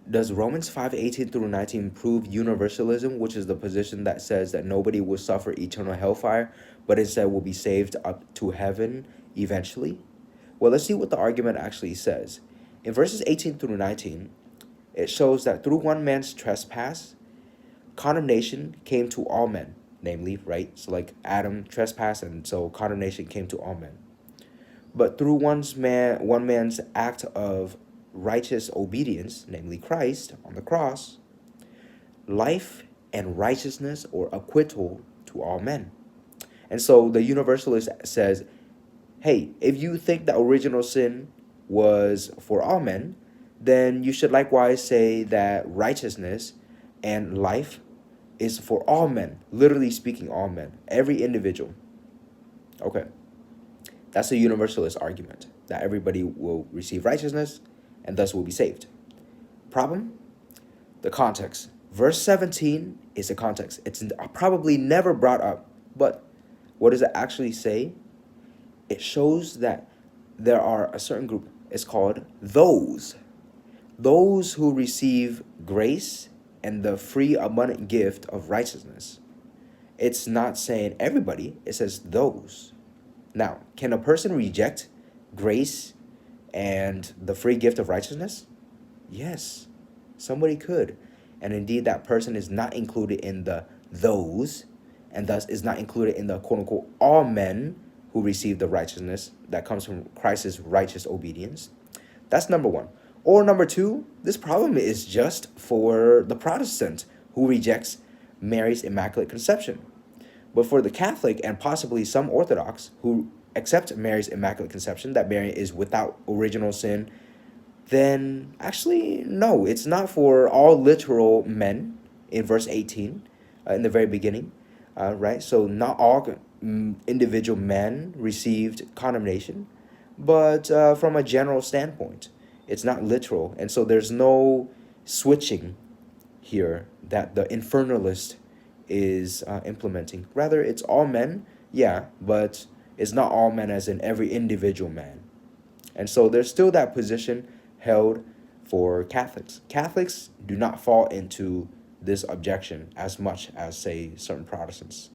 Does Romans 5:18 through 19 prove universalism, which is the position that says that nobody will suffer eternal hellfire, but instead will be saved up to heaven eventually? Well, let's see what the argument actually says. In verses 18 through 19, it shows that through one man's trespass, condemnation came to all men, namely, right? So like Adam trespassed, and so condemnation came to all men. But through one man's act of righteous obedience, namely Christ on the cross, life and righteousness or acquittal to all men. And so the universalist says, hey, if you think the original sin was for all men, then you should likewise say that righteousness and life is for all men, literally speaking, all men, every individual. Okay, that's a universalist argument, that everybody will receive righteousness and thus will be saved. Problem? The context. Verse 17 is the context. It's probably never brought up, but what does it actually say? It shows that there are a certain group. It's called those who receive grace and the free abundant gift of righteousness. It's not saying everybody, it says those. Now, can a person reject grace and the free gift of righteousness? Yes, somebody could. And indeed, that person is not included in the those, and thus is not included in the quote unquote all men who receive the righteousness that comes from Christ's righteous obedience. That's number one. Or number two, this problem is just for the Protestant who rejects Mary's Immaculate Conception. But for the Catholic and possibly some Orthodox who accept Mary's Immaculate Conception, that Mary is without original sin, then actually, no, it's not for all literal men in verse 18, in the very beginning, right? So not all individual men received condemnation, but from a general standpoint, it's not literal. And so there's no switching here that the infernalist is implementing. Rather, it's all men, yeah, but it's not all men as in every individual man. And so there's still that position held for Catholics. Catholics do not fall into this objection as much as, say, certain Protestants.